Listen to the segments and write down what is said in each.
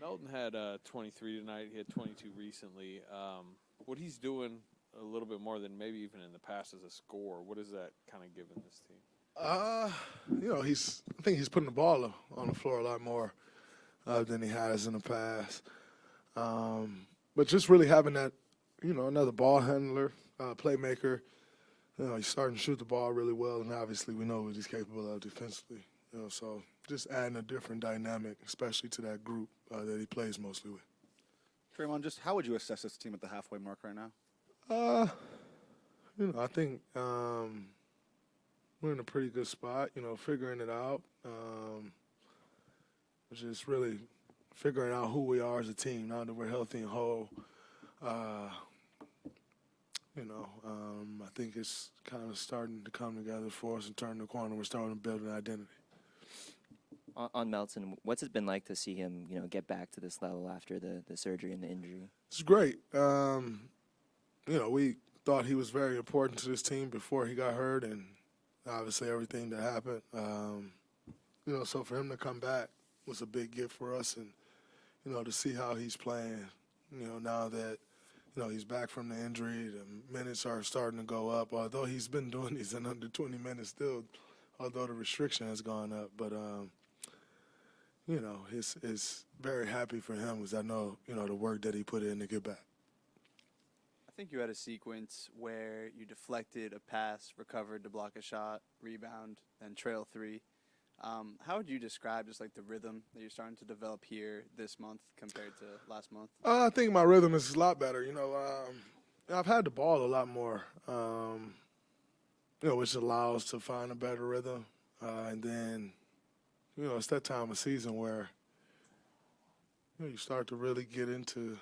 Melton had 23 tonight. He had 22 recently. What he's doing a little bit more than maybe even in the past as a scorer, what is that kind of giving this team? I think he's putting the ball on the floor a lot more than he has in the past. But just really having that, another ball handler, playmaker. He's starting to shoot the ball really well, and obviously we know what he's capable of defensively. So just adding a different dynamic, especially to that group that he plays mostly with. Draymond, just how would you assess this team at the halfway mark right now? I think we're in a pretty good spot, figuring it out. Just really figuring out who we are as a team now that we're healthy and whole. I think it's kind of starting to come together for us and turn the corner. We're starting to build an identity. On Melton, what's it been like to see him, get back to this level after the surgery and the injury? It's great. We thought he was very important to this team before he got hurt, and obviously everything that happened. So for him to come back was a big gift for us, and to see how he's playing. Now that he's back from the injury, the minutes are starting to go up. Although he's been doing these in under 20 minutes still, although the restriction has gone up, but. It's very happy for him because I know, the work that he put in to get back. I think you had a sequence where you deflected a pass, recovered to block a shot, rebound, then trail three. How would you describe just like the rhythm that you're starting to develop here this month compared to last month? I think my rhythm is a lot better. I've had the ball a lot more, which allows to find a better rhythm. And then, it's that time of season where, you start to really get into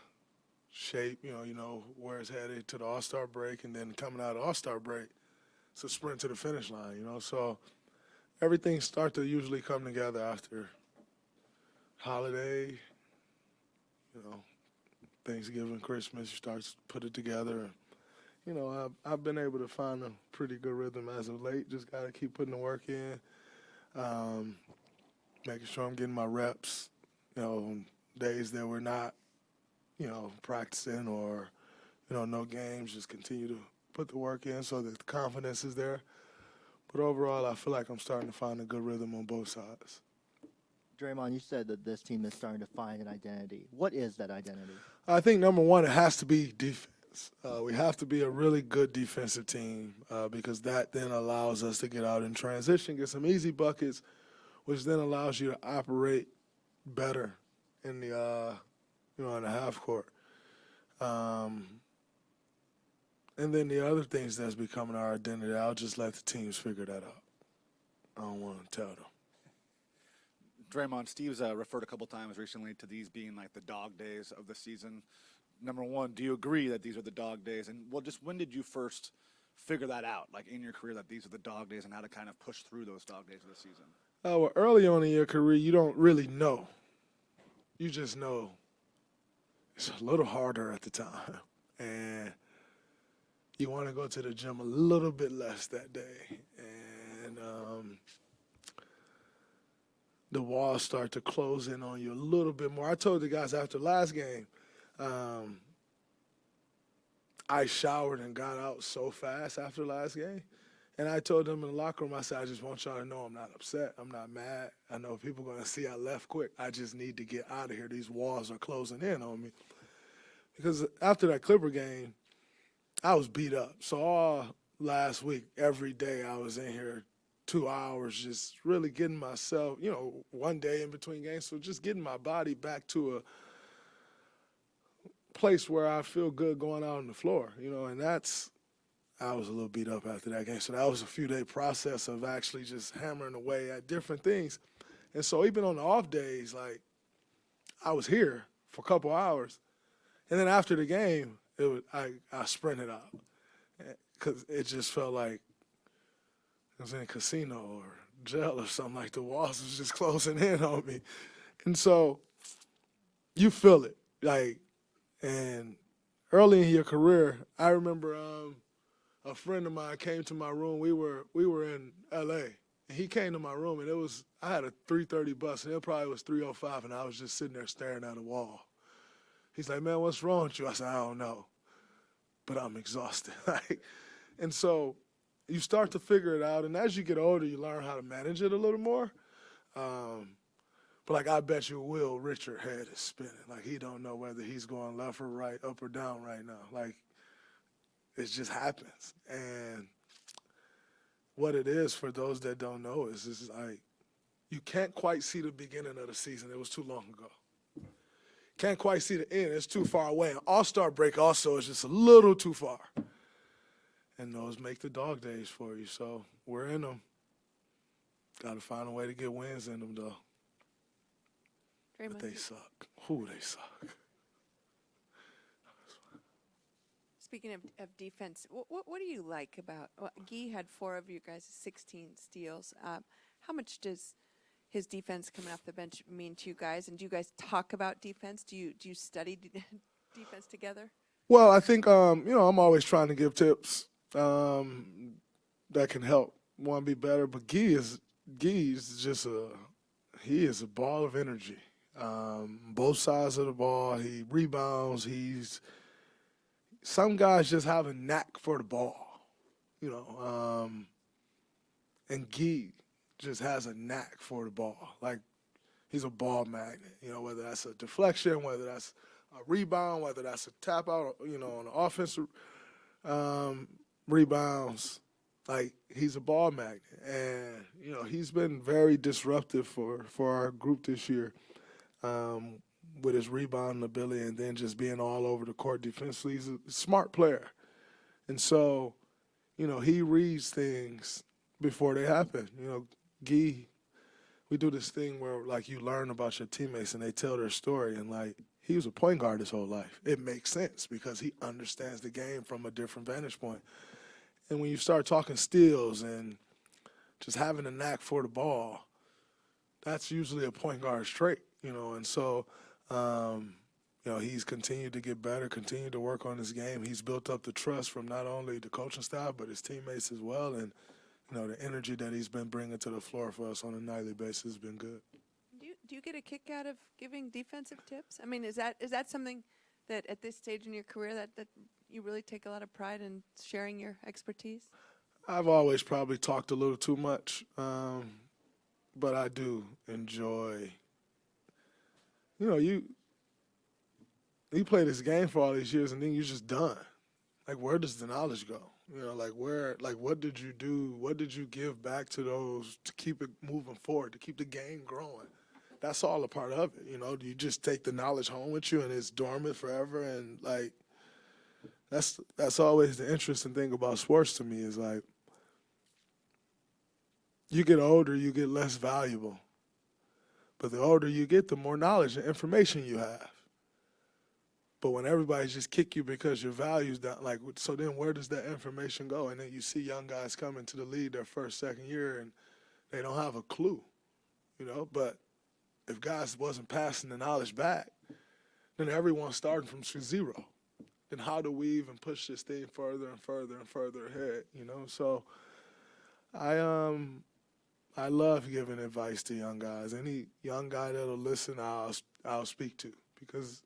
shape, where it's headed to the All-Star break, and then coming out of the All-Star break, it's a sprint to the finish line, So everything starts to usually come together after holiday, Thanksgiving, Christmas, you start to put it together. I've been able to find a pretty good rhythm as of late. Just got to keep putting the work in, making sure I'm getting my reps, days that we're not, practicing or, no games, just continue to put the work in so that the confidence is there. But overall, I feel like I'm starting to find a good rhythm on both sides. Draymond, you said that this team is starting to find an identity. What is that identity? I think, number one, it has to be defense. We have to be a really good defensive team because that then allows us to get out in transition, get some easy buckets, which then allows you to operate better in the in the half court. And then the other things that's becoming our identity, I'll just let the teams figure that out. I don't want to tell them. Draymond, Steve's referred a couple times recently to these being like the dog days of the season. Number one, do you agree that these are the dog days? And just when did you first figure that out, like in your career, that these are the dog days and how to kind of push through those dog days of the season? Well, early on in your career, you don't really know. You just know it's a little harder at the time. And you want to go to the gym a little bit less that day. And the walls start to close in on you a little bit more. I told the guys after last game, I showered and got out so fast after last game. And I told them in the locker room, I said, I just want y'all to know I'm not upset. I'm not mad. I know people are going to see I left quick. I just need to get out of here. These walls are closing in on me. Because after that Clipper game, I was beat up. So all last week, every day I was in here 2 hours just really getting myself, one day in between games. So just getting my body back to a place where I feel good going out on the floor, and I was a little beat up after that game. So that was a few-day process of actually just hammering away at different things. And so even on the off days, I was here for a couple hours. And then after the game, I sprinted out because it just felt like I was in a casino or jail or something, like the walls was just closing in on me. And so you feel it. And early in your career, I remember a friend of mine came to my room. We were in L.A., And he came to my room, and I had a 3:30 bus, and it probably was 3:05, and I was just sitting there staring at a wall. He's like, man, what's wrong with you? I said, I don't know, but I'm exhausted. And so you start to figure it out, and as you get older, you learn how to manage it a little more. But, like, I bet you Will Richard head is spinning. Like, he don't know whether he's going left or right, up or down right now. Like, it just happens. And what it is, for those that don't know, is like you can't quite see the beginning of the season. It was too long ago. Can't quite see the end. It's too far away. And All-Star break also is just a little too far. And those make the dog days for you. So we're in them. Got to find a way to get wins in them, though. Draymond, But they suck. Who they suck. speaking of defense, what do you like about Guy had 4 of you guys' 16 steals. How much does his defense coming off the bench mean to you guys? And do you guys talk about defense? Do you study defense together? Well, I think, I'm always trying to give tips that can help one be better. But Guy is just he is a ball of energy. Both sides of the ball. He rebounds. Some guys just have a knack for the ball, and Guy just has a knack for the ball. Like, he's a ball magnet, whether that's a deflection, whether that's a rebound, whether that's a tap out, on the offensive rebounds. Like, he's a ball magnet. And, he's been very disruptive for our group this year. With his rebounding ability and then just being all over the court defensively. He's a smart player. And so, he reads things before they happen. Guy, we do this thing where, like, you learn about your teammates and they tell their story. And, like, he was a point guard his whole life. It makes sense because he understands the game from a different vantage point. And when you start talking steals and just having a knack for the ball, that's usually a point guard's trait, And so, he's continued to get better, continued to work on his game. He's built up the trust from not only the coaching staff but his teammates as well. And, the energy that he's been bringing to the floor for us on a nightly basis has been good. Do you get a kick out of giving defensive tips? I mean, is that something that at this stage in your career that you really take a lot of pride in sharing your expertise? I've always probably talked a little too much, but I do enjoy. You play this game for all these years and then you're just done. Like, where does the knowledge go? What did you do? What did you give back to those to keep it moving forward, to keep the game growing? That's all a part of it. Do you just take the knowledge home with you and it's dormant forever? And, like, that's always the interesting thing about sports to me is, like, you get older, you get less valuable. But the older you get, the more knowledge and information you have. But when everybody just kick you because your value's down, like, so then where does that information go? And then you see young guys come into the league their first, second year, and they don't have a clue, But if guys wasn't passing the knowledge back, then everyone's starting from zero. Then how do we even push this thing further and further and further ahead, So I love giving advice to young guys. Any young guy that'll listen, I'll speak to, because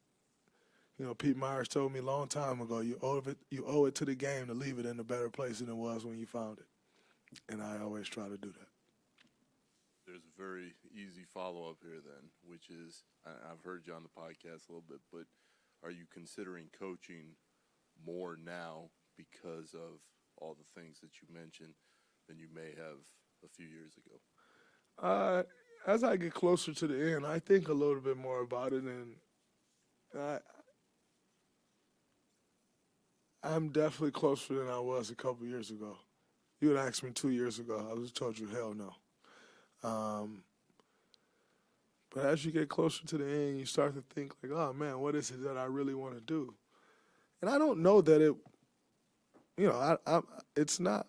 Pete Myers told me a long time ago, you owe it to the game to leave it in a better place than it was when you found it, and I always try to do that. There's a very easy follow-up here then, which is I've heard you on the podcast a little bit, but are you considering coaching more now because of all the things that you mentioned than you may have a few years ago? As I get closer to the end, I think a little bit more about it, and I'm definitely closer than I was a couple years ago. You had asked me 2 years ago, I would have told you hell no. But as you get closer to the end, you start to think like, oh man, what is it that I really want to do? And I don't know that it, it's not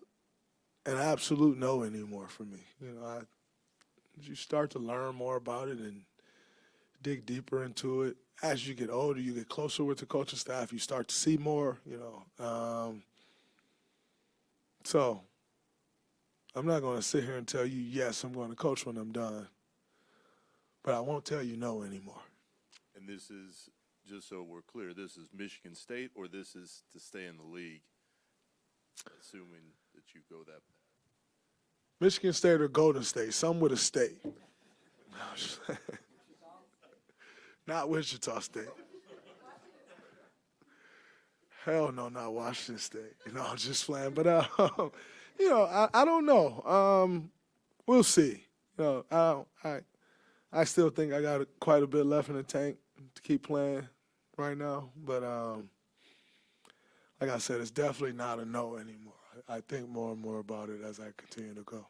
an absolute no anymore for me. You start to learn more about it and dig deeper into it. As you get older, you get closer with the coaching staff, you start to see more, So I'm not going to sit here and tell you, yes, I'm going to coach when I'm done. But I won't tell you no anymore. And this is, just so we're clear, this is Michigan State, or this is to stay in the league, assuming that you go that path? Michigan State or Golden State, some would have stayed. Not Wichita State. Hell no, not Washington State. I'm just playing. But, I don't know. We'll see. I still think I got quite a bit left in the tank to keep playing right now. But like I said, it's definitely not a no anymore. I think more and more about it as I continue to go.